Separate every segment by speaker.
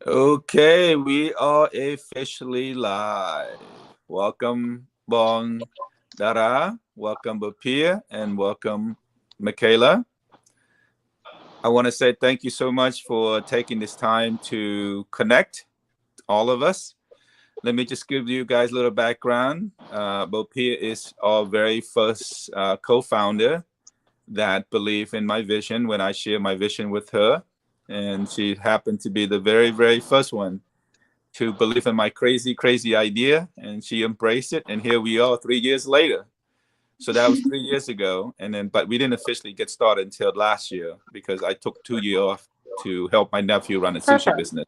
Speaker 1: Okay, we are officially live. Welcome, Bong Dara. Welcome, Bapia, and welcome, Michaela. I want to say thank you so much for taking this time to connect, all of us. Let me just give you guys a little background. Bopia is our very first co-founder that believed in my vision when I shared my vision with her. And she happened to be the very, very first one to believe in my crazy, crazy idea. And she embraced it. And here we are 3 years later. So that was 3 years ago. And then, but we didn't officially get started until last year because I took 2 years off to help my nephew run a sushi
Speaker 2: Perfect.
Speaker 1: business.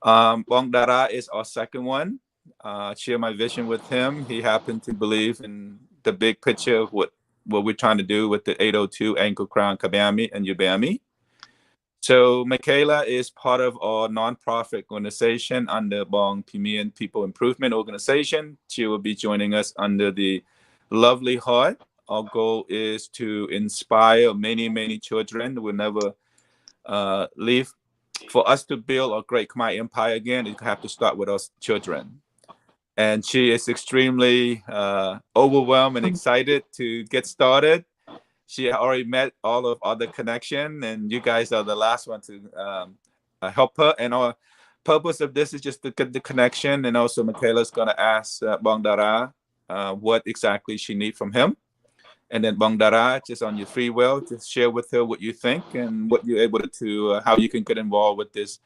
Speaker 1: Bong Dara is our second one. Share my vision with him. He happened to believe in the big picture of what we're trying to do with the 802 Ankle Crown Kabami and Ubami. So Michaela is part of our nonprofit organization under Bong Pimian People Improvement Organization. She will be joining us under the Lovely Heart. Our goal is to inspire many, many children who will never leave. For us to build a great Khmer empire again, it have to start with us children. And she is extremely overwhelmed and excited to get started. She already met all of other connection, and you guys are the last one to help her. And our purpose of this is just to get the connection. And also, Michaela's going to ask Bong Dara what exactly she needs from him. And then Bong Dara, just on your free will, just share with her what you think and what you're able to, how you can get involved with this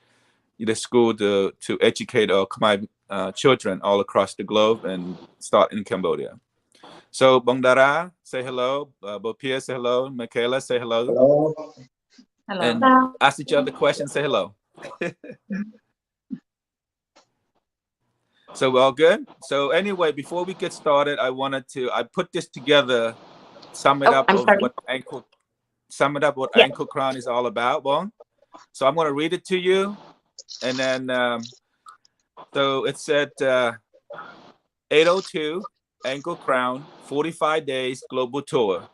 Speaker 1: school to educate our Khmer children all across the globe and start in Cambodia. So Bong Dara, say hello. Bopia, say hello. Michaela, say hello.
Speaker 3: Hello.
Speaker 1: And
Speaker 2: Hello.
Speaker 1: ask each other questions, say hello. So we're all good? So anyway, before we get started, I put this together, sum it up
Speaker 2: I'm
Speaker 1: of
Speaker 2: sorry.
Speaker 1: what
Speaker 2: Yeah.
Speaker 1: Ankle Crown is all about, Bong. So I'm going to read it to you. And then, so it said 802 Ankle Crown 45 days global tour,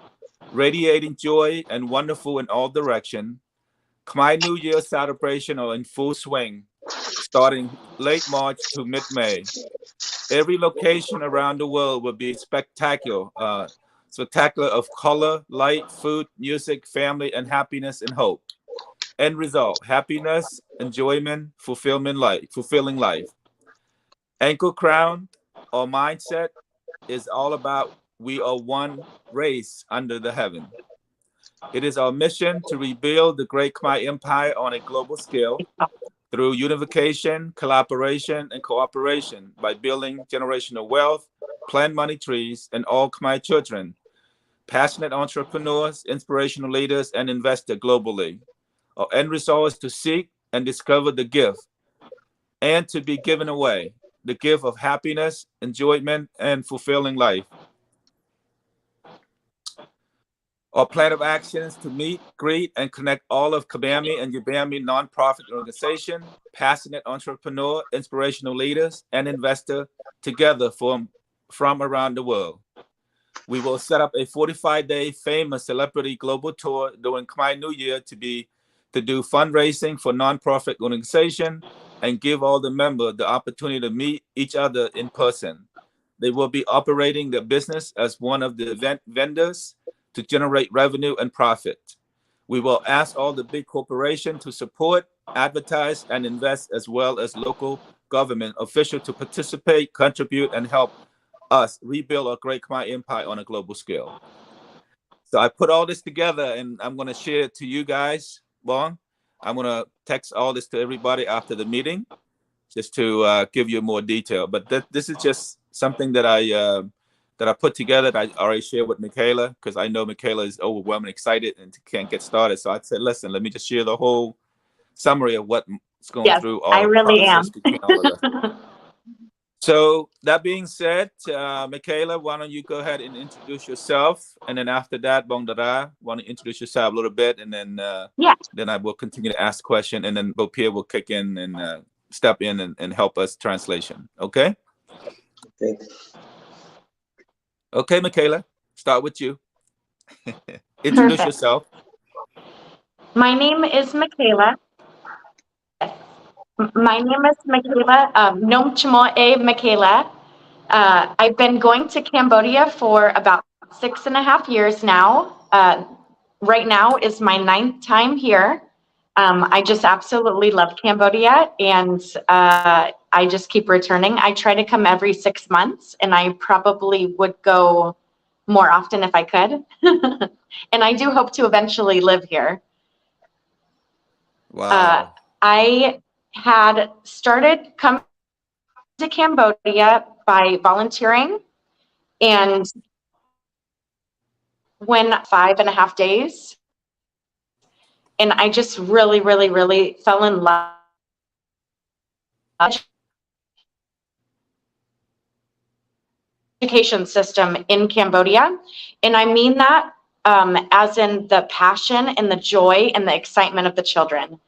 Speaker 1: radiating joy and wonderful in all direction. Khmer New Year celebration are in full swing, starting late March to mid-May. Every location around the world will be spectacular of color, light, food, music, family, and happiness and hope. End result: happiness, enjoyment, fulfilling life. Ankle Crown, our mindset is all about we are one race under the heaven. It is our mission to rebuild the great Khmer Empire on a global scale through unification, collaboration, and cooperation by building generational wealth, plant money trees, and all Khmer children, passionate entrepreneurs, inspirational leaders, and investors globally. Our end result is to seek and discover the gift and to be given away, the gift of happiness, enjoyment, and fulfilling life. Our plan of action is to meet, greet, and connect all of Kabami and Ubami nonprofit organization, passionate entrepreneur, inspirational leaders, and investor together from around the world. We will set up a 45-day famous celebrity global tour during Khmer New Year to do fundraising for nonprofit organization and give all the members the opportunity to meet each other in person. They will be operating their business as one of the event vendors to generate revenue and profit. We will ask all the big corporations to support, advertise, and invest, as well as local government officials to participate, contribute, and help us rebuild our great Khmer empire on a global scale. So I put all this together, and I'm going to share it to you guys. Bong, I'm going to text all this to everybody after the meeting, just to give you more detail. But this is just something that I put together that I already shared with Michaela, because I know Michaela is overwhelmed and excited and can't get started. So I said, listen, let me just share the whole summary of what's going
Speaker 2: Yes,
Speaker 1: through
Speaker 2: I
Speaker 1: our
Speaker 2: really
Speaker 1: process
Speaker 2: am.
Speaker 1: between all of us. So that being said, Michaela, why don't you go ahead and introduce yourself, and then after that, Bong Dara, want to introduce yourself a little bit, and
Speaker 2: Yeah.
Speaker 1: then I will continue to ask question, and then Bopia will kick in and step in and help us translation. Okay.
Speaker 3: Okay.
Speaker 1: Okay, Michaela, start with you. Introduce
Speaker 2: Perfect.
Speaker 1: yourself.
Speaker 2: My name is Michaela. Yes.
Speaker 3: My name is Michaela, Nom Chmoe Michaela. I've been going to Cambodia for about 6.5 years now. Right now is my 9th time here. I just absolutely love Cambodia, and I just keep returning. I try to come every 6 months, and I probably would go more often if I could. And I do hope to eventually live here.
Speaker 1: Wow.
Speaker 3: I had started coming to Cambodia by volunteering, and when 5.5 days, and I just really, really, really fell in love with the education system in Cambodia. And I mean that as in the passion and the joy and the excitement of the children.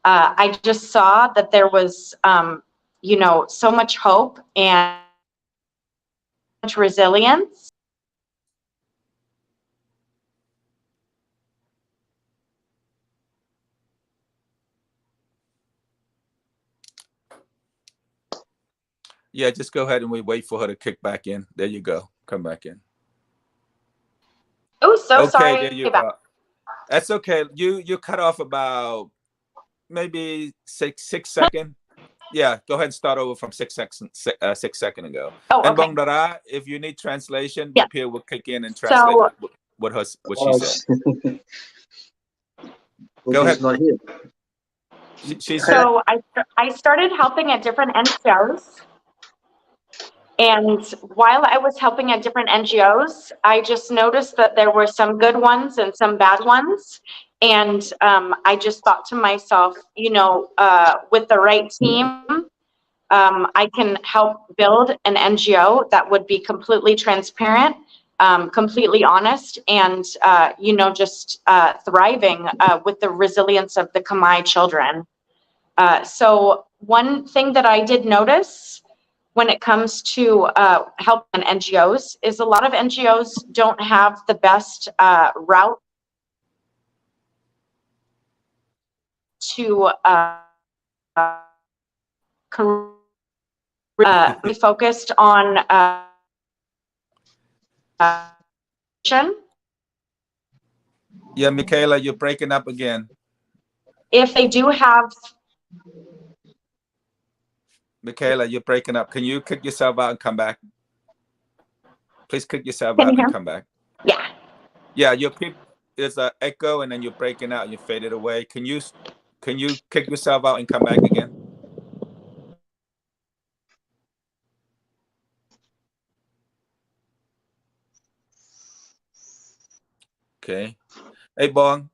Speaker 3: I just saw that there was, so much hope and much resilience.
Speaker 1: Yeah, just go ahead and we wait for her to kick back in. There you go. Come back in.
Speaker 3: Oh, so
Speaker 1: Okay,
Speaker 3: sorry
Speaker 1: there you
Speaker 3: about
Speaker 1: are. That's okay. You cut off about maybe six seconds. Yeah, go ahead and start over from 6 seconds ago.
Speaker 3: Oh,
Speaker 1: And
Speaker 3: okay.
Speaker 1: Bong Dara, if you need translation,
Speaker 3: Yeah.
Speaker 1: Bapir will kick in and translate
Speaker 3: So,
Speaker 1: what she said. Go
Speaker 4: She's
Speaker 1: ahead.
Speaker 4: not here.
Speaker 1: She's
Speaker 3: so I started helping at different NGOs. And while I was helping at different NGOs, I just noticed that there were some good ones and some bad ones. And I just thought to myself, with the right team, I can help build an NGO that would be completely transparent, completely honest, and, just thriving with the resilience of the Khmer children. So one thing that I did notice when it comes to help in NGOs is a lot of NGOs don't have the best route to be focused on
Speaker 1: Yeah, Michaela, you're breaking up again.
Speaker 3: if they do have.
Speaker 1: Michaela, you're breaking up. Can you kick yourself out and come back? Please kick yourself
Speaker 3: Can
Speaker 1: out
Speaker 3: you hear
Speaker 1: and
Speaker 3: me?
Speaker 1: come back.
Speaker 3: Yeah.
Speaker 1: Yeah, there's an echo and then you're breaking out and you faded away. Can you kick yourself out and come back again? Okay. Hey, Bong,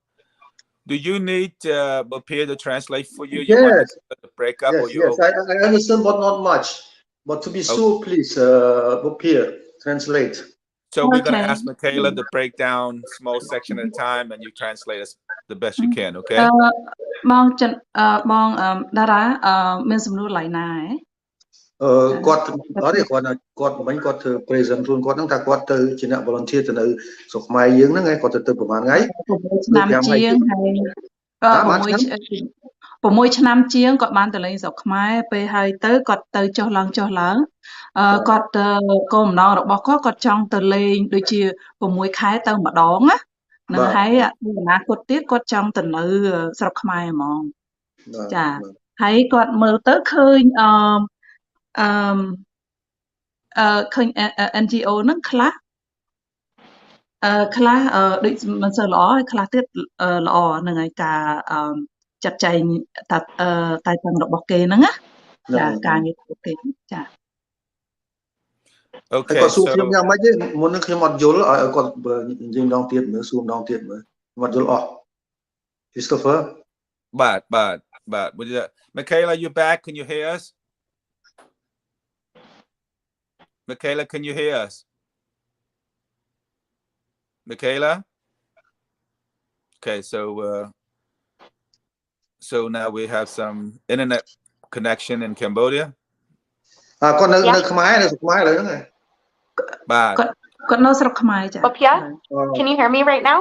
Speaker 1: do you need Bapir to translate for you? You want
Speaker 4: Yes.
Speaker 1: to break up or you
Speaker 4: Yes.
Speaker 1: okay?
Speaker 4: I understand, but not much. But to be sure, please, Bapir, translate.
Speaker 1: So we're going to
Speaker 5: Okay.
Speaker 1: ask Michaela to break down small section at a time and you translate as the best you can, okay?
Speaker 5: បងតារាមានសំណួរឡើយណា
Speaker 4: គាត់អត់ទេគាត់មិញគាត់ធ្វើ present ខ្លួនគាត់ហ្នឹងថាគាត់ទៅជាអ្នក volunteer ទៅនៅស្រុកខ្មែរយើងហ្នឹងគាត់ទៅប្រហែលថ្ងៃ
Speaker 5: 6 ឆ្នាំជាងហើយ6 ឆ្នាំជាងគាត់បានទៅលេងស្រុកខ្មែរពេលហើយទៅគាត់ទៅចុះឡើងគាត់គោលបំណងរបស់គាត់ចង់ទៅលេងដូចជា6ខែទៅម្ដងណាហ្នឹងហើយអនាគតទៀតគាត់ចង់ទៅនៅស្រុកខ្មែរហ្មងចាហើយគាត់មើលទៅឃើញឃើញ NGO ហ្នឹងខ្លះដូចមិនសូវល្អហើយខ្លះទៀតល្អហ្នឹងហើយការចាត់ចែងតែតាំងរបស់គេហ្នឹងណាចាការងាររបស់គេចា
Speaker 1: Okay.
Speaker 4: គាត់សួរខ្ញុំយ៉ាងម៉េចទេមុននឹងខ្ញុំអត់យល់ឲ្យគាត់និយាយម្ដងទៀតមើលសួរម្ដងទៀតមើលខ្ញុំអត់យល់អស់ Christopher
Speaker 1: But Michaela, you back? Can you hear us? Michaela, can you hear us? Michaela? Okay, so now we have some internet connection in Cambodia.
Speaker 4: គាត់នៅខ្មែរនៅស្រុកខ្មែរឥឡូវហ្នឹងហើយ
Speaker 5: គាត់នៅស្រុកខ្មែរចា
Speaker 3: Bapia, can you hear me right now?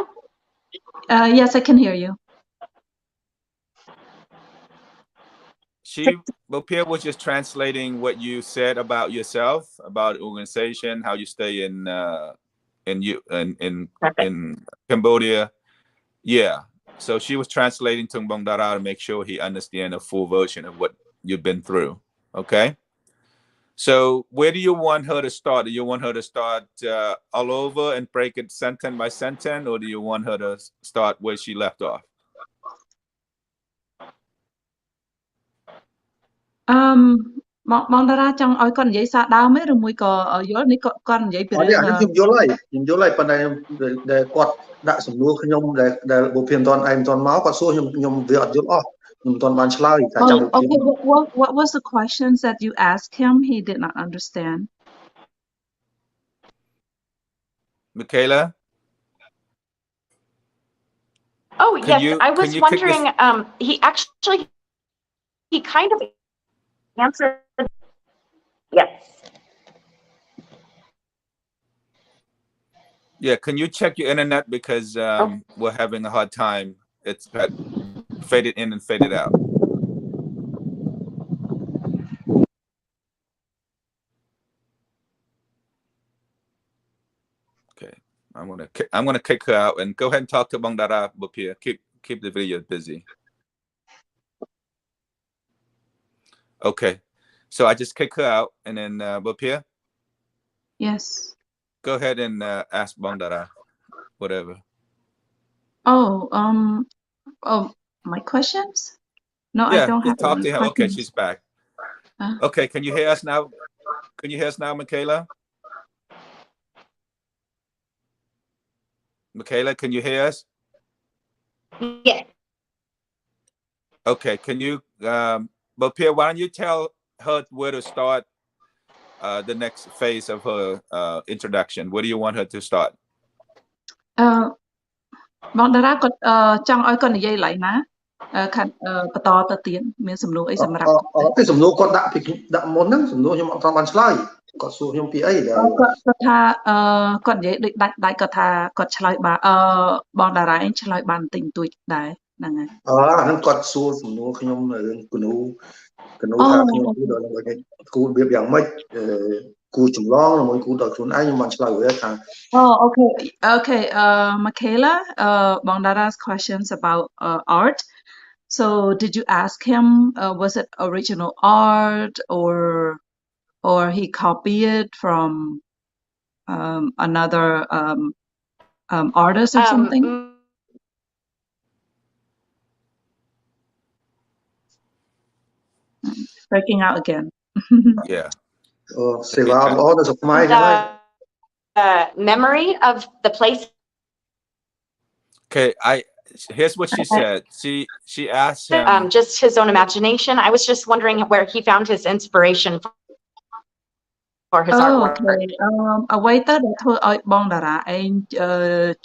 Speaker 5: Yes, I can hear you.
Speaker 1: Bopia was just translating what you said about yourself, about organization, how you stay in Cambodia. Yeah. So she was translating to Bong Dara to make sure he understand a full version of what you've been through. Okay. So where do you want her to start? Do you want her to start all over and break it sentence by sentence, or do you want her to start where she left off?
Speaker 5: Bong Dara ចង់ឲ្យគាត់និយាយសារដើមទេឬមួយក៏យល់នេះគាត់និយាយពីរឿង
Speaker 4: ខ្ញុំយល់ហើយប៉ុន្តែដែលគាត់ដាក់សំណួរខ្ញុំដែលបុព្វមិនទាន់ឯងមិនទាន់មកគាត់សួរខ្ញុំវាអត់យល់អស់ខ្ញុំមិនទាន់បានឆ្លើយថាចាំបុព្វ
Speaker 5: Okay, what was the questions that you asked him? He did not understand.
Speaker 1: Michaela?
Speaker 3: Oh, yes. I was wondering, he kind of answered. Yes.
Speaker 1: Yeah, can you check your internet because we're having a hard time. It's got faded in and faded out. Okay, I'm gonna kick her out and go ahead and talk to Bong Dara Bopia. Keep the video busy. Okay, so I just kick her out and then Bopia.
Speaker 5: Yes.
Speaker 1: Go ahead and ask Bong Dara, whatever.
Speaker 5: Oh, my questions? No,
Speaker 1: Yeah,
Speaker 5: I don't have
Speaker 1: talk
Speaker 5: any
Speaker 1: to her.
Speaker 5: questions.
Speaker 1: Okay, she's back. Okay, can you hear us now? Can you hear us now, Michaela? Michaela, can you hear us?
Speaker 3: Yeah.
Speaker 1: Okay, can you, Bopia, why don't you tell her where to start the next phase of her introduction? Where do you want her to start?
Speaker 5: Bong Dara គាត់ចង់ឲ្យគាត់និយាយឡើងណាខាត់បន្តទៅទៀតមានសំណួរអីសម្រាប់គាត់
Speaker 4: ពីសំណួរគាត់ដាក់មុនហ្នឹងសំណួរខ្ញុំអត់ទាន់បានឆ្លើយគាត់សួរខ្ញុំពីអីដែរ
Speaker 5: គាត់ថាគាត់និយាយដូចដាច់គាត់ថាគាត់ឆ្លើយបានបងតារាឯងឆ្លើយបានបន្តិចបន្តួចដែរហ្នឹងហើយ
Speaker 4: អាហ្នឹងគាត់សួរសំណួរខ្ញុំរឿងគនូថាខ្ញុំគូដល់គូរបៀបយ៉ាងម៉េចគូចម្លងជាមួយគូដល់ខ្លួនឯងខ្ញុំបានឆ្លើយវាថា
Speaker 5: Okay, Michaela, Bong Dara's questions about art. So did you ask him was it original art or he copied it from another artist or something? Breaking out again.
Speaker 1: Yeah.
Speaker 3: Memory of the place.
Speaker 1: Okay, here's what she said. She asked him
Speaker 3: just his own imagination. I was just wondering where he found his inspiration for his artwork.
Speaker 5: Okay. អ្វីទៅដែលធ្វើឲ្យបងតារាឯង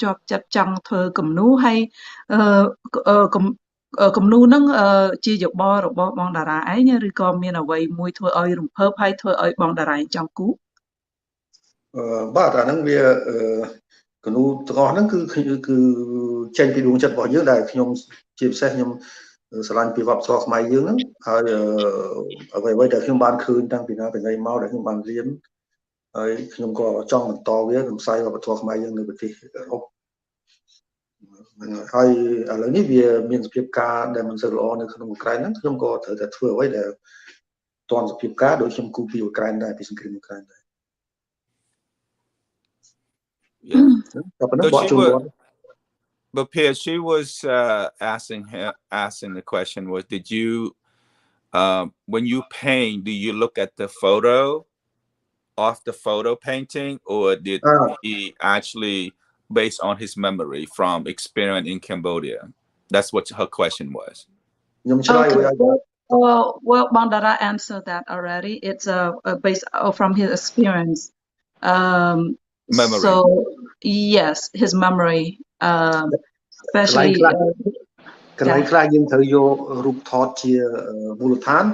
Speaker 5: ជាប់ចិត្តចង់ធ្វើគំនូរហើយគំនូរហ្នឹងជាយោបល់របស់បងតារាឯងឬក៏មានអ្វីមួយធ្វើឲ្យរំភើបហើយធ្វើឲ្យបងតារាឯងចង់គូ
Speaker 4: បាទអាហ្នឹងវាគំនូរទាំងអស់ហ្នឹងគឺចេញពីដួងចិត្តរបស់យើងដែលខ្ញុំជាពិសេសខ្ញុំស្រឡាញ់ពីវប្បធម៌ខ្មែរយើងហ្នឹងហើយអ្វីដែលខ្ញុំបានឃើញតាំងពីណាពីណីមកដែលខ្ញុំបានរៀនហើយខ្ញុំក៏ចង់បន្តវាក្នុងខ្សែវប្បធម៌ខ្មែរយើងនៅប្រទេសអឺរ៉ុបហើយឥឡូវនេះវាមានសភាពការដែលមិនសូវល្អនៅក្នុងអ៊ុក្រែនហ្នឹងខ្ញុំក៏ត្រូវតែធ្វើអ្វីដែលទាន់សភាពការដូចខ្ញុំគូពីអ៊ុក្រែនដែរពីសង្គ្រាមអ៊ុក្រែនដែរ
Speaker 1: Yeah. But Pierre, she was asking the question was, did you when you paint, do you look at the photo of the photo painting, or did he actually based on his memory from experience in Cambodia? That's what her question was.
Speaker 5: Well, Bong Dara answered that already. It's based from his experience.
Speaker 1: Memory.
Speaker 5: So yes, his memory, especially
Speaker 4: កន្លែងខ្លះយើងត្រូវយករូបថតជាមូលដ្ឋាន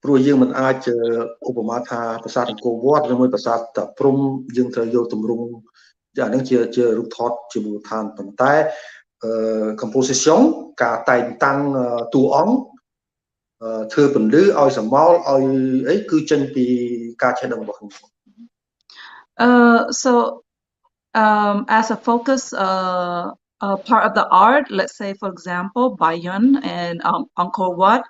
Speaker 4: ព្រោះយើងមិនអាចឧបមាថាប្រាសាទអង្គរវត្តឬមួយប្រាសាទតាព្រំយើងត្រូវយកទម្រង់អានឹងជារូបថតជាមូលដ្ឋានប៉ុន្តែ composition ការតែងតាំងតួអង្គ ធ្វើពលឺឲ្យសមោលឲ្យអីគឺចេញពីការចេះដឹងរបស់ខ្ញុំ
Speaker 5: So as a focus part of the art, let's say for example Bayon and Angkor Wat,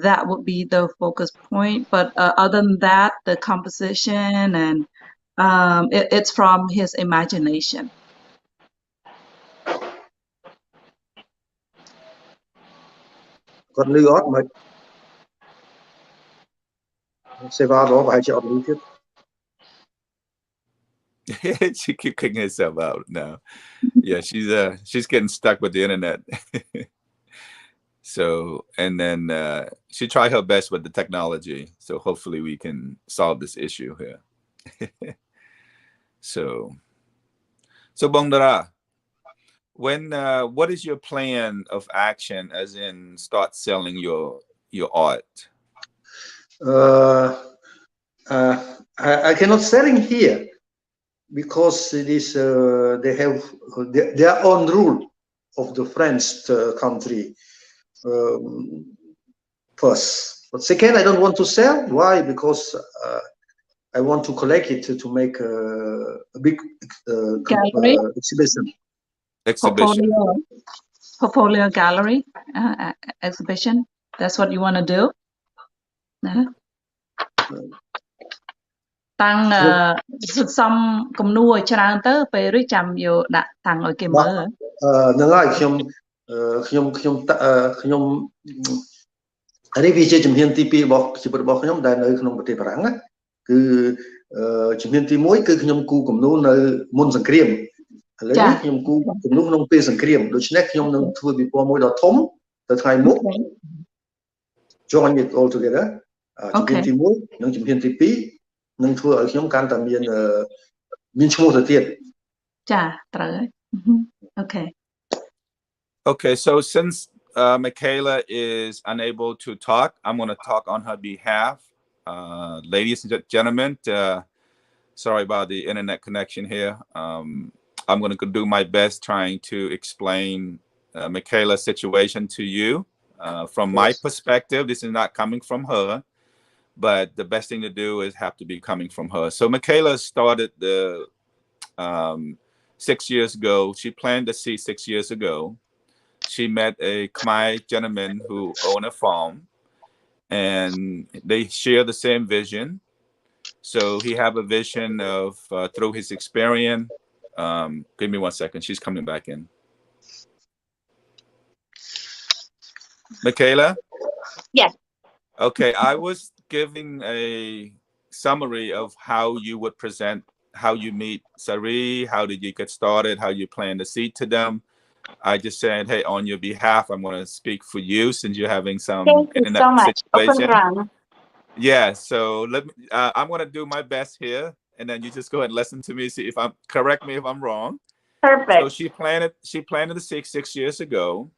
Speaker 5: that would be the focus point, but other than that the composition and it's from his imagination.
Speaker 4: គាត់លឺអត់មិនសេវារបស់ប្រហែលជាអត់លឺទៀត
Speaker 1: She keep kicking herself out now. Yeah, she's getting stuck with the internet. So, and then she tried her best with the technology. So hopefully we can solve this issue here. So Bong Dara, what is your plan of action, as in start selling your art?
Speaker 4: I cannot selling here because it is they have their own rule of the French country first. But second, I don't want to sell. Why? Because I want to collect it to make a big
Speaker 5: Gallery?
Speaker 4: exhibition.
Speaker 5: Portfolio gallery exhibition. That's what you want to do? តាំងសំគំនូរឲ្យច្រើនទៅពេលរួចចាំយកដាក់តាំងឲ្យគេមើល
Speaker 4: ហ្នឹងហើយខ្ញុំនេះវាជាជំហានទី2របស់ជីវិតរបស់ខ្ញុំដែលនៅក្នុងប្រទេសបារាំងណាគឺជំហានទី1គឺខ្ញុំគូគំនូរនៅមុនសង្គ្រាមឥឡូវនេះខ្ញុំគូគំនូរក្នុងពេលសង្គ្រាមដូច្នេះខ្ញុំនឹងធ្វើពិព័រណ៍មួយដ៏ធំទៅថ្ងៃមុខ join it all together ជំហានទី1និងជំហានទី2នឹងធ្វើឲ្យខ្ញុំកាន់តែមានឈ្មោះទៅទៀត
Speaker 5: ចាត្រូវហើយ Okay.
Speaker 1: Okay, so since Michaela is unable to talk, I'm going to talk on her behalf. Ladies and gentlemen, sorry about the internet connection here. I'm going to do my best trying to explain Michaela's situation to you. From my perspective, this is not coming from her, but the best thing to do is have to be coming from her. So Michaela started the 6 years ago. She planted the seed 6 years ago. She met a Khmer gentleman who owned a farm, and they share the same vision. So he have a vision of through his experience. Give me 1 second. She's coming back in. Michaela?
Speaker 3: Yes.
Speaker 1: Okay, I was giving a summary of how you would present, how you meet Sari, how did you get started, how you plan to seed to them. I just said, hey, on your behalf, I'm going to speak for you since you're having some internet situation. Yeah, so I'm going to do my best here, and then you just go ahead and listen to me, see if correct me if I'm wrong.
Speaker 3: Perfect.
Speaker 1: So she planted the seed 6 years ago,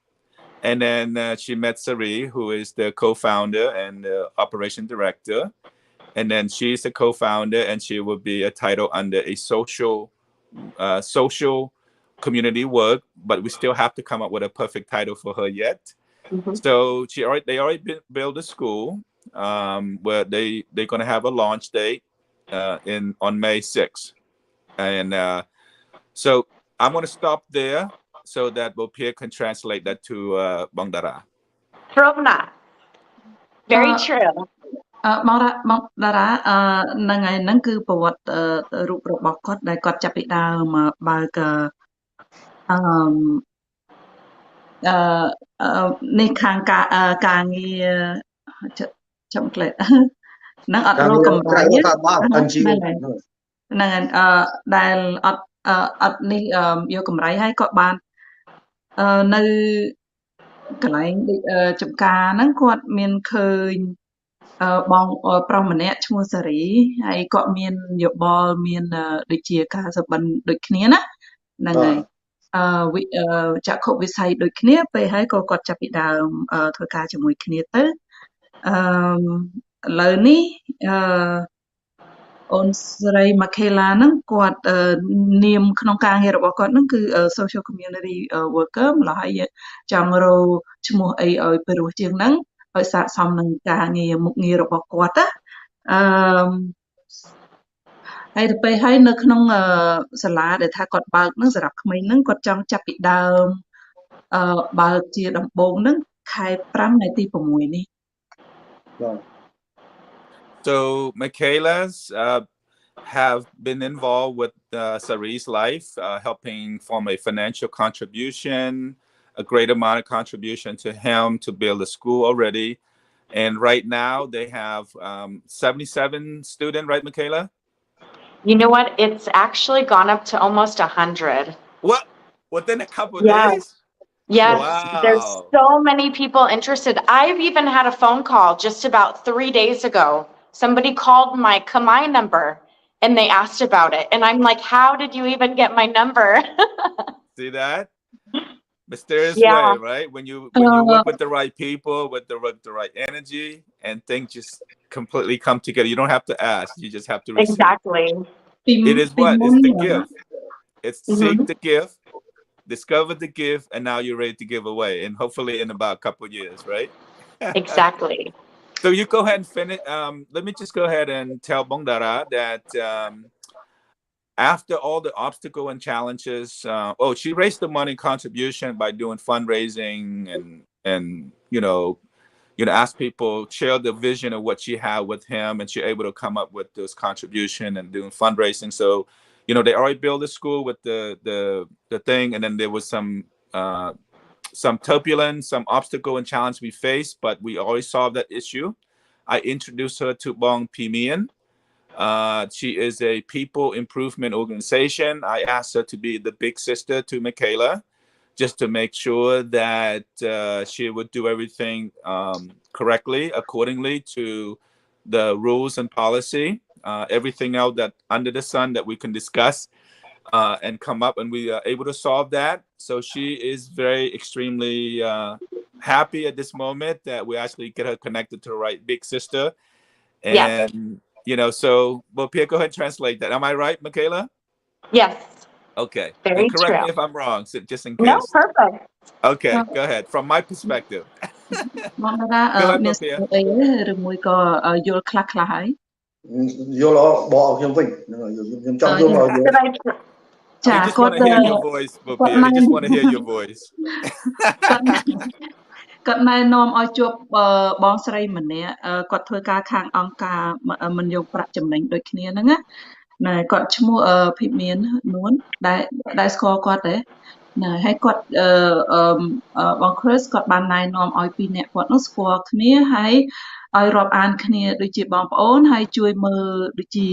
Speaker 1: and then she met Sari, who is the co-founder and the operation director. And then she's a co-founder, and she will be a title under a social community work, but we still have to come up with a perfect title for her yet.
Speaker 3: Mm-hmm.
Speaker 1: So they already built a school where they're going to have a launch date on May 6th. And so I'm going to stop there so that Bopia can translate that to Bong Dara.
Speaker 3: Promna. Very true.
Speaker 5: មកតារាហ្នឹងហើយហ្នឹងគឺប្រវត្តិរូបរបស់គាត់ដែលគាត់ចាប់ពីដើមបើកនេះខាងការងារចាំក្លែតហ្នឹងអត់រកកម្រៃហ្នឹងដែលអត់នេះយកកម្រៃហើយគាត់បាននៅកន្លែងចំការហ្នឹងគាត់មានឃើញបងប្រុសម្នាក់ឈ្មោះសារីហើយគាត់មានយោបល់មានដូចជាការសបិនដូចគ្នាណាហ្នឹងហើយចក្ខុវិស័យដូចគ្នាពេលហើយក៏គាត់ចាប់ពីដើមធ្វើការជាមួយគ្នាទៅឥឡូវនេះអូនស្រី Michaela ហ្នឹងគាត់នាមក្នុងការងាររបស់គាត់ហ្នឹងគឺ social community worker ម្ល៉េះហើយចង់រកឈ្មោះអីឲ្យពិរោះជាងហ្នឹង ឲ្យស័ក្តិសមនឹងការងារមុខងាររបស់គាត់ណាហើយទៅពេលហើយនៅក្នុងសាលាដែលថាគាត់បើកហ្នឹងសម្រាប់ក្មេងហ្នឹងគាត់ចង់ចាប់ពីដើមបើកជាដំបូងហ្នឹងខែ5ថ្ងៃទី6នេះ
Speaker 1: So Michaela's have been involved with Sari's life, helping form a financial contribution, a great amount of contribution to him to build a school already. And right now they have 77 students, right, Michaela?
Speaker 3: You know what? It's actually gone up to almost 100.
Speaker 1: What? Within a couple of
Speaker 3: Yeah.
Speaker 1: days?
Speaker 3: Yes,
Speaker 1: Wow.
Speaker 3: there's so many people interested. I've even had a phone call just about 3 days ago. Somebody called my Kamai number and they asked about it. And I'm like, how did you even get my number?
Speaker 1: See that? Mysterious
Speaker 3: Yeah.
Speaker 1: way, right? When you work with the right people, with the right energy, and things just completely come together. You don't have to ask. You just have to receive.
Speaker 3: Exactly.
Speaker 1: It is what? It's the
Speaker 5: ពីមុន
Speaker 1: gift. It's seek the gift, discover the gift, and now you're ready to give away. And hopefully in about a couple of years, right?
Speaker 3: Exactly.
Speaker 1: So you go ahead and finish. Let me just go ahead and tell Bong Dara that after all the obstacle and challenges, she raised the money contribution by doing fundraising and ask people, share the vision of what she had with him, and she able to come up with this contribution and doing fundraising. So, they already built a school with the thing, and then there was some turbulence, some obstacle and challenge we faced, but we always solved that issue. I introduced her to Bong Pimian. She is a people improvement organization. I asked her to be the big sister to Michaela, just to make sure that she would do everything correctly, accordingly to the rules and policy, everything else that under the sun that we can discuss and come up, and we are able to solve that. So she is very extremely happy at this moment that we actually get her connected to the right big sister. And so well, Pia, go ahead and translate that. Am I right, Michaela?
Speaker 3: Yes.
Speaker 1: Okay.
Speaker 3: Very
Speaker 1: And correct
Speaker 3: true.
Speaker 1: me if I'm wrong, so just in case.
Speaker 3: No, perfect.
Speaker 1: Okay, go ahead. From my perspective.
Speaker 5: បងតារា
Speaker 1: Go ahead,
Speaker 5: មាន
Speaker 1: Pia.
Speaker 5: អីឬមួយក៏យល់ខ្លះៗហើយ
Speaker 4: យល់ល្អបកខ្ញុំវិញហ្នឹងហើយខ្ញុំចង់យល់ឲ្យយល់
Speaker 3: Did I
Speaker 1: He just want to hear your voice, Pia. He just want to hear your voice.
Speaker 5: គាត់ណែនាំឲ្យជួបបងស្រីម្នាក់គាត់ធ្វើការខាងអង្គការមិនយកប្រាក់ចំណេញដូចគ្នាហ្នឹងណាគាត់ឈ្មោះភិមាននួនដែលស្គាល់គាត់ទេណាហើយគាត់បង Chris គាត់បានណែនាំឲ្យពីរនាក់គាត់នោះស្គាល់គ្នាហើយឲ្យរាប់អានគ្នាដូចជាបងប្អូនហើយជួយមើលដូចជា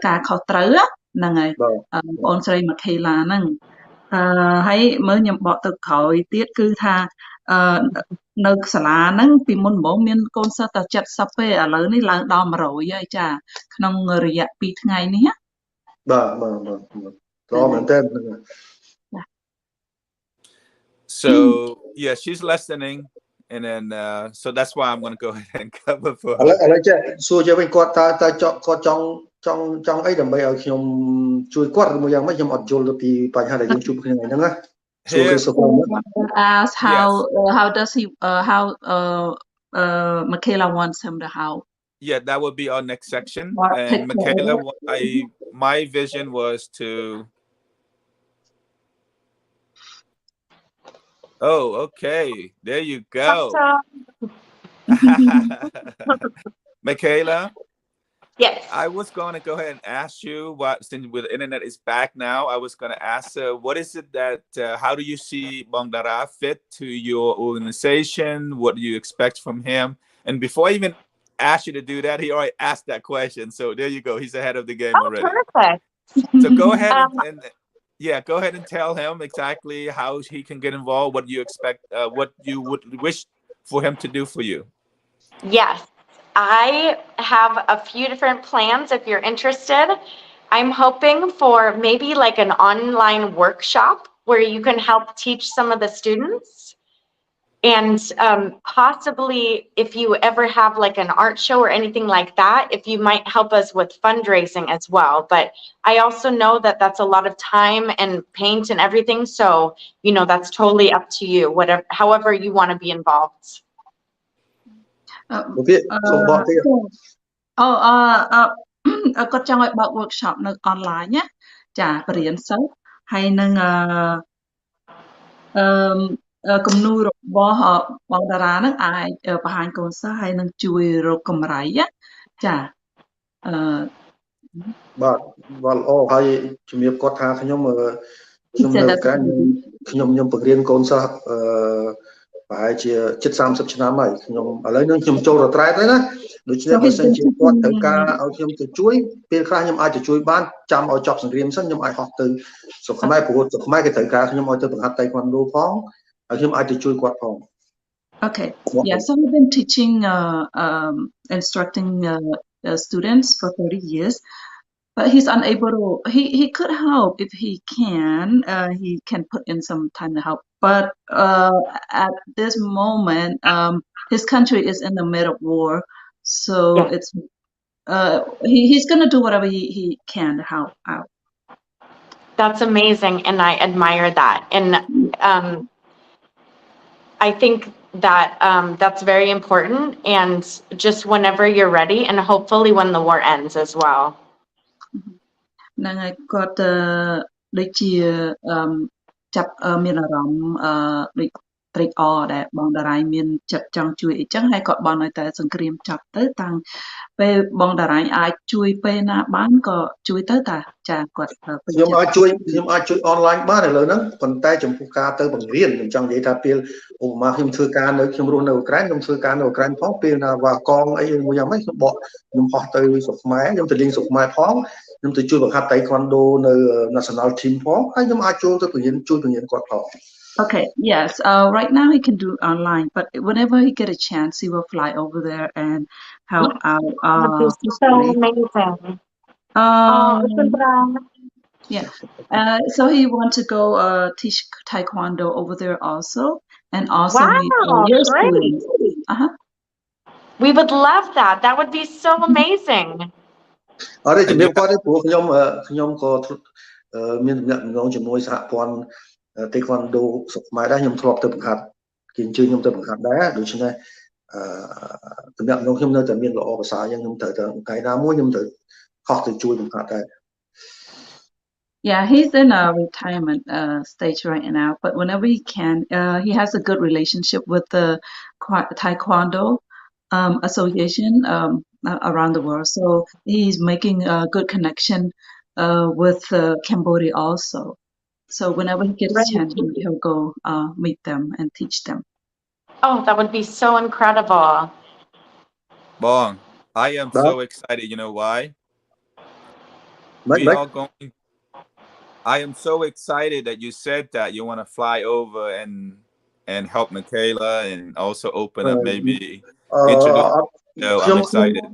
Speaker 5: ការខុសត្រូវហ្នឹងហើយបងប្អូនស្រី Michaela ហ្នឹងហើយមើលខ្ញុំបកទៅក្រោយទៀតគឺថានៅសាលាហ្នឹងពីមុនដំបូងមានកូនសិស្សតែ70ទេឥឡូវនេះឡើងដល់100ហើយចាក្នុងរយៈ2ថ្ងៃនេះ
Speaker 4: បាទល្អមែនតើ
Speaker 1: So yeah, she's listening, and then so that's why I'm going to go ahead and cover for her.
Speaker 4: ឥឡូវចេះសួរជាវិញគាត់តើគាត់ចង់អីដើម្បីឲ្យខ្ញុំជួយគាត់ឬមួយយ៉ាងម៉េចខ្ញុំអត់យល់ពីបញ្ហាដែលយើងជួបគ្នាហ្នឹងណា
Speaker 5: ask how does he how Michaela wants him to help.
Speaker 1: Yeah, that would be our next section. And Michaela, my vision was to. Oh, okay. There you go. Michaela.
Speaker 3: Yes.
Speaker 1: I was going to go ahead and ask you since the internet is back now, I was going to ask what is it that, how do you see Bong Dara fit to your organization? What do you expect from him? And before I even ask you to do that, he already asked that question. So there you go. He's ahead of the game already.
Speaker 3: Perfect.
Speaker 1: So go ahead go ahead and tell him exactly how he can get involved, what you expect, what you would wish for him to do for you.
Speaker 3: Yes. I have a few different plans if you're interested. I'm hoping for maybe like an online workshop where you can help teach some of the students. And possibly if you ever have like an art show or anything like that, if you might help us with fundraising as well. But I also know that that's a lot of time and paint and everything. So, that's totally up to you, however you want to be involved.
Speaker 4: Một việc số bỏ tiền.
Speaker 5: Có trong ai bật workshop នៅ online ណាចាបរៀនសិស្សហើយនឹងគំនូររបស់បងតារាហ្នឹងអាចបង្ហាញកូនសិស្សហើយនឹងជួយរកកម្រៃណាចាអឺ
Speaker 4: បាទល្អហើយជំរាបគាត់ថាខ្ញុំនៅក្រៅខ្ញុំបង្រៀនកូនសិស្សប្រហែលជាជិត30ឆ្នាំហើយខ្ញុំឥឡូវនឹងខ្ញុំចូលរត្រែតហើយណាដូច្នេះបើសិនជាគាត់ត្រូវការឲ្យខ្ញុំទៅជួយពេលខ្លះខ្ញុំអាចទៅជួយបានចាំឲ្យចប់សង្គ្រាមសិនខ្ញុំអាចហោះទៅស្រុកខ្មែរព្រោះស្រុកខ្មែរគេត្រូវការខ្ញុំឲ្យទៅបង្ហាត់តៃក្វាន់ដូផងហើយខ្ញុំអាចទៅជួយគាត់ផង
Speaker 5: Okay. Yeah, so we've been teaching, instructing students for 30 years, but he's unable to, he could help if he can put in some time to help. But at this moment, his country is in the middle of war, so it's he's going to do whatever he can to help out.
Speaker 3: That's amazing, and I admire that. And I think that that's very important, and just whenever you're ready, and hopefully when the war ends as well.
Speaker 5: ហ្នឹងហើយគាត់ដូចជាចាប់មានអារម្មណ៍ដូចត្រេកអរដែលបងតារាយមានចិត្តចង់ជួយអីចឹងហើយគាត់បន់ឲ្យតែសង្គ្រាមចប់ទៅតាំងពេលបងតារាយអាចជួយពេលណាបានក៏ជួយទៅតាចាគាត់
Speaker 4: ខ្ញុំអាចជួយ online បានឥឡូវហ្នឹងប៉ុន្តែចំពោះការទៅបង្រៀនខ្ញុំចង់និយាយថាពេលឧបមាខ្ញុំធ្វើការនៅខ្ញុំរស់នៅអ៊ុក្រែនខ្ញុំធ្វើការនៅអ៊ុក្រែនផងពេលណាវ៉ាកងអីមួយយ៉ាងម៉េចខ្ញុំហោះទៅស្រុកខ្មែរខ្ញុំទៅលេងស្រុកខ្មែរផងខ្ញុំទៅជួយបង្ហាត់តៃក្វាន់ដូនៅ national team ផងហើយខ្ញុំអាចចូលទៅជួយបង្រៀនគាត់ផង
Speaker 5: Okay, yes. Right now he can do online, but whenever he get a chance, he will fly over there and help out.
Speaker 3: So amazing.
Speaker 5: Yeah. So he want to go teach taekwondo over there also, and also meet your students.
Speaker 3: We would love that. That would be so amazing.
Speaker 4: អរជំរាបគាត់ទេព្រោះខ្ញុំក៏មានដំណាក់ដំណងជាមួយសហព័ន្ធតេក្វាន់ដូស្រុកខ្មែរដែរខ្ញុំធ្លាប់ទៅបង្ហាត់គេអញ្ជើញខ្ញុំទៅបង្ហាត់ដែរដូច្នេះដំណាក់ដំណងខ្ញុំនៅតែមានល្អប្រសើរយ៉ាងខ្ញុំត្រូវតែថ្ងៃណាមួយខ្ញុំត្រូវខុសទៅជួយបង្ហាត់ដែរ
Speaker 5: Yeah, he's in a retirement stage right now, but whenever he can, he has a good relationship with the Taekwondo association around the world. So he's making a good connection with Cambodia also. So whenever he gets a chance, he'll go meet them and teach them.
Speaker 3: Oh, that would be so incredible.
Speaker 1: Bong, I am so excited. You know why? We are going. I am so excited that you said that you want to fly over and help Michaela and also open up maybe introduce. No, I'm excited.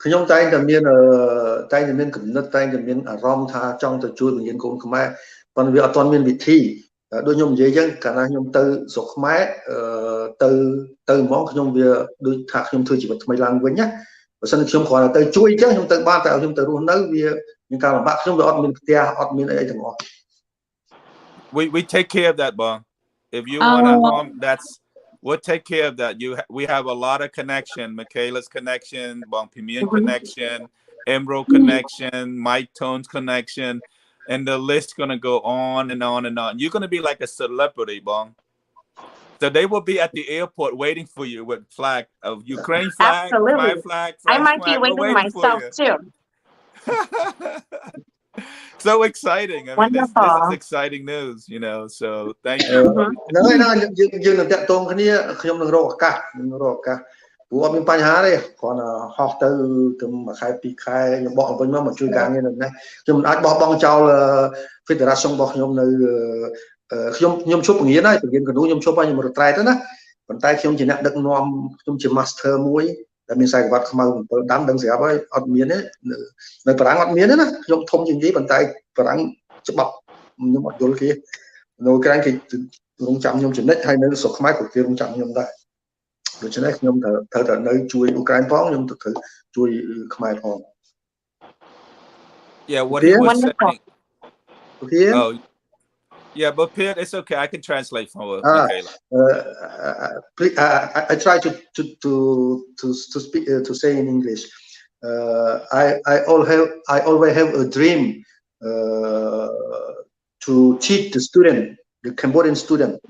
Speaker 4: ខ្ញុំតែងតែមានគំនិតតែងតែមានអារម្មណ៍ថាចង់ទៅជួយបង្រៀនកូនខ្មែរប៉ុន្តែវាអត់ទាន់មានវិធីដូចខ្ញុំនិយាយចឹងកាលណាខ្ញុំទៅស្រុកខ្មែរទៅហ្មងខ្ញុំវាដូចថាខ្ញុំធ្វើជីវិតថ្មីឡើងវិញណាបើសិនខ្ញុំគ្រាន់តែទៅជួយចឹងខ្ញុំទៅបានតែខ្ញុំទៅរស់នៅវាមានការលំបាកខ្ញុំវាអត់មានផ្ទះអត់មានអីទាំងអស់
Speaker 1: We take care of that, Bong. If you want to home, we'll take care of that. We have a lot of connection. Michaela's connection, Bong Pimian connection, Emerald connection, Mike Tone's connection, and the list's gonna go on and on and on. You're gonna be like a celebrity, Bong. So they will be at the airport waiting for you with flag of Ukraine flag, my flag.
Speaker 3: I might be waiting myself too.
Speaker 1: So exciting. I mean, this is exciting news, you know. So thank you.
Speaker 4: ហ្នឹងហើយណាយើងនឹងតាក់ទងគ្នាខ្ញុំនឹងរកឱកាសព្រោះអត់មានបញ្ហាទេគ្រាន់តែហោះទៅមួយខែពីរខែខ្ញុំបកវិញមកជួយការងារនៅនេះខ្ញុំមិនអាចបោះបង់ចោល Federation របស់ខ្ញុំនៅខ្ញុំជប់បង្រៀនហើយកនូខ្ញុំជប់ហើយខ្ញុំរត្រែតទៅណាប៉ុន្តែខ្ញុំជាអ្នកដឹកនាំខ្ញុំជា master មួយដែលមានខ្សែក្រវ៉ាត់ខ្មៅ7ដាំដឹងស្រាប់ហើយអត់មានទេនៅបារាំងអត់មានទេណាខ្ញុំធំជាងគេប៉ុន្តែបារាំងច្បាប់ខ្ញុំអត់យល់គេនៅក្រៅគេរងចាំខ្ញុំចំណិចហើយនៅស្រុកខ្មែរក៏គេរងចាំខ្ញុំដែរដូច្នេះខ្ញុំត្រូវតែនៅជួយអ៊ុក្រែនផងខ្ញុំត្រូវជួយខ្មែរផង
Speaker 1: Yeah, what he was saying.
Speaker 4: Okay.
Speaker 1: Oh, Yeah, but Pierre, it's okay. I can translate for
Speaker 4: Ah,
Speaker 1: Michaela.
Speaker 4: please, I try to speak to say in English. I always have a dream uh, to teach the student, the Cambodian student.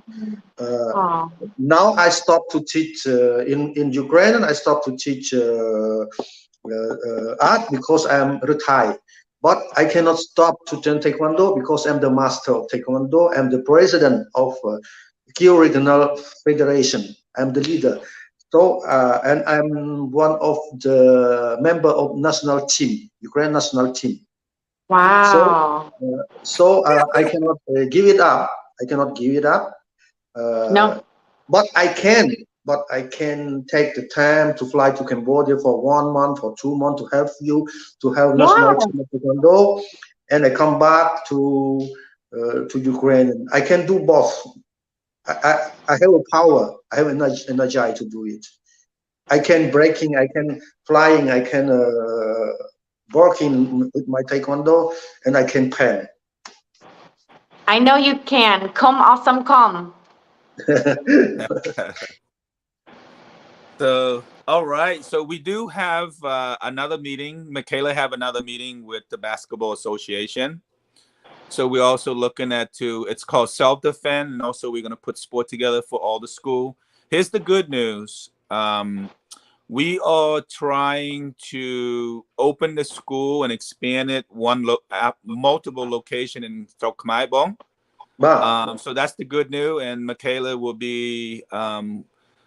Speaker 3: Oh,
Speaker 4: Now I stopped to teach in Ukraine. I stopped to teach art because I'm retired. But I cannot stop to train Taekwondo because I'm the master of Taekwondo. I'm the president of Kyoto Regional Federation. I'm the leader. So, and I'm one of the member of national team, Ukraine national team. So,
Speaker 3: wow.
Speaker 4: I cannot give it up. I cannot give it up.
Speaker 3: No.
Speaker 4: But I can take the time to fly to Cambodia for 1 month or 2 months to help you to have national
Speaker 3: Yeah.
Speaker 4: team of Taekwondo, and I come back to Ukraine. I can do both. I have a power. I have energy to do it. I can breaking. I can flying. I can working with my Taekwondo, and I can pen.
Speaker 3: I know you can. Come, awesome, come.
Speaker 1: So, all right. So we do have another meeting. Michaela have another meeting with the Basketball Association. So we're also looking at it's called self-defense, and also we're going to put sport together for all the school. Here's the good news. We are trying to open the school and expand it multiple location in Khmer Bong. So that's the good news, and Michaela will be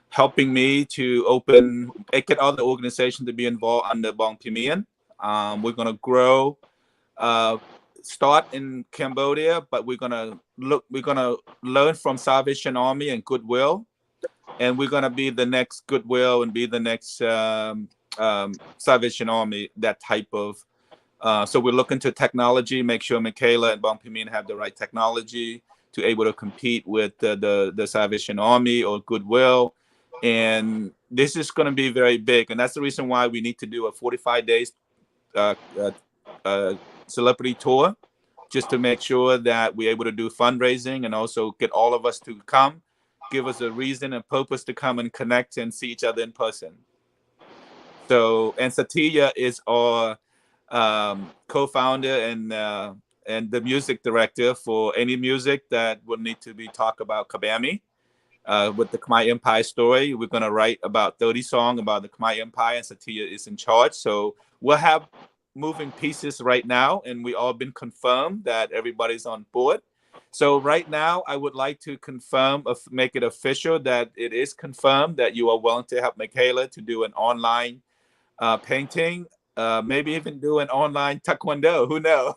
Speaker 1: helping me to get other organizations to be involved under Bong Pimian. We're going to grow, start in Cambodia, but we're going to learn from Salvation Army and Goodwill, and we're going to be the next Goodwill and be the next Salvation Army, that type of. So we're looking to technology, make sure Michaela and Bong Pimian have the right technology to able to compete with the Salvation Army or Goodwill. And this is going to be very big. And that's the reason why we need to do a 45 days celebrity tour, just to make sure that we're able to do fundraising and also get all of us to come, give us a reason and purpose to come and connect and see each other in person. So, and Satya is our co-founder and the music director for any music that will need to be talked about Kabami. With the Khmer Empire story, we're going to write about 30 songs about the Khmer Empire, and Satya is in charge. So we'll have moving pieces right now, and we all been confirmed that everybody's on board. So right now, I would like to make it official that it is confirmed that you are willing to help Michaela to do an online painting, maybe even do an online taekwondo. Who knows?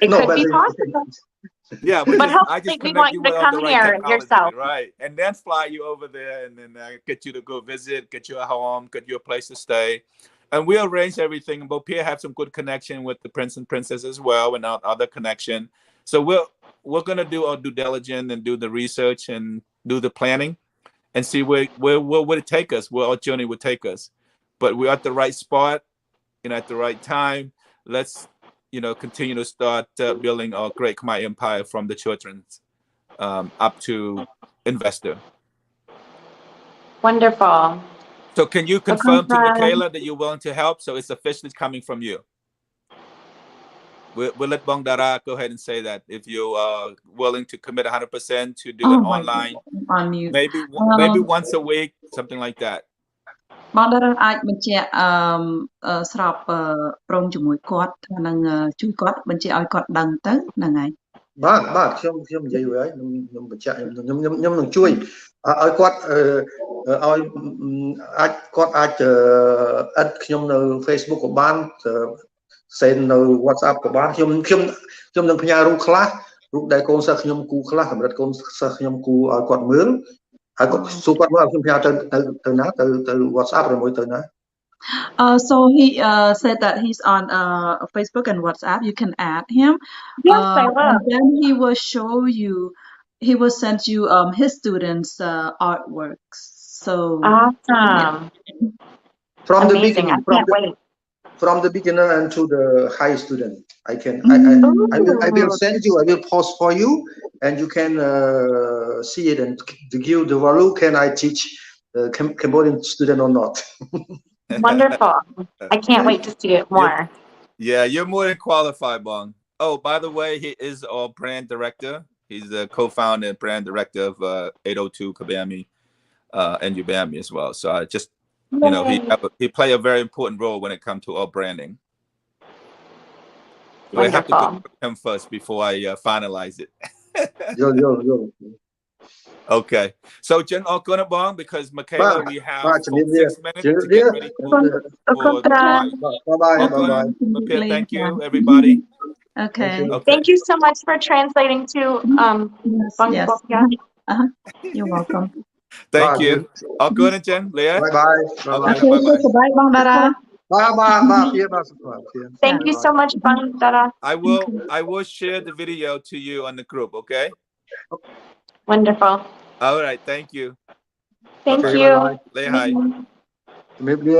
Speaker 3: It could be possible.
Speaker 1: Yeah,
Speaker 3: But
Speaker 1: I just
Speaker 3: hopefully we
Speaker 1: connect
Speaker 3: want
Speaker 1: you
Speaker 3: you
Speaker 1: with
Speaker 3: to
Speaker 1: all the
Speaker 3: come
Speaker 1: right
Speaker 3: here
Speaker 1: technology,
Speaker 3: yourself.
Speaker 1: right? And then fly you over there, and then get you to go visit, get you a home, get you a place to stay, and we arrange everything. And Bopia have some good connection with the prince and princess as well, and our other connection. So we're gonna do our due diligence and do the research and do the planning, and see where would it take us, where our journey would take us. But we're at the right spot, at the right time. Let's continue to start building our great Khmer empire from the children up to investor.
Speaker 3: Wonderful.
Speaker 1: So can you
Speaker 3: Well,
Speaker 1: confirm to
Speaker 3: congrats.
Speaker 1: Michaela that you're willing to help? So it's officially coming from you. We'll let Bong Dara go ahead and say that if you are willing to commit 100% to do it
Speaker 5: Oh my
Speaker 1: online,
Speaker 5: God, on mute.
Speaker 1: maybe once a week, something like that.
Speaker 5: បងតារាអាចបញ្ជាក់ស្របព្រមជាមួយគាត់ថានឹងជួយគាត់បញ្ជាក់ឲ្យគាត់ដឹងទៅហ្នឹងហើយ
Speaker 4: បាទខ្ញុំនិយាយរួចហើយខ្ញុំបញ្ជាក់ខ្ញុំនឹងជួយឲ្យគាត់ឲ្យគាត់អាចអិតខ្ញុំនៅ Facebook ក៏បានsend នៅ WhatsApp ក៏បានខ្ញុំនឹងផ្ញើរូបខ្លះរូបដែលកូនសិស្សខ្ញុំគូខ្លះសម្រាប់កូនសិស្សខ្ញុំគូឲ្យគាត់មើលហើយគាត់សួរគាត់មើលខ្ញុំផ្ញើទៅណាទៅ WhatsApp ឬមួយទៅណា
Speaker 5: So he said that he's on Facebook and WhatsApp. You can add him.
Speaker 3: Yes, I will.
Speaker 5: And then he will show you. He will send you his students' artworks. So
Speaker 3: Awesome.
Speaker 4: from the
Speaker 3: Amazing.
Speaker 4: beginning
Speaker 3: I can't wait.
Speaker 4: from the beginner and to the high student. I can I will send you. I will post for you, and you can see it and to give the value. Can I teach Cambodian student or not?
Speaker 3: Wonderful. I can't wait to see it more.
Speaker 1: Yeah, you're more than qualified, Bong. Oh, by the way, he is our brand director. He's the co-founder and brand director of 802 Kabami and Ubami as well. So I just, you know, he play a very important role when it comes to our branding. So I have to go to him first before I finalize it.
Speaker 4: Yo.
Speaker 1: Okay. So Jen Bong, because Michaela, we have 6 minutes to get ready for the flight.
Speaker 4: Bye.
Speaker 1: Thank you, everybody.
Speaker 5: Okay.
Speaker 3: Thank you so much for translating to Bong
Speaker 5: Yes.
Speaker 3: Dara.
Speaker 5: You're welcome.
Speaker 1: Thank you. Jen, Leah.
Speaker 4: Bye.
Speaker 5: Okay, bye Bong Dara.
Speaker 3: Thank you so much, Bong Dara.
Speaker 1: I will share the video to you on the group, okay?
Speaker 3: Wonderful.
Speaker 1: All right, thank you.
Speaker 3: Thank
Speaker 1: Bye-bye.
Speaker 3: you.
Speaker 1: Leah, hi.
Speaker 4: Maybe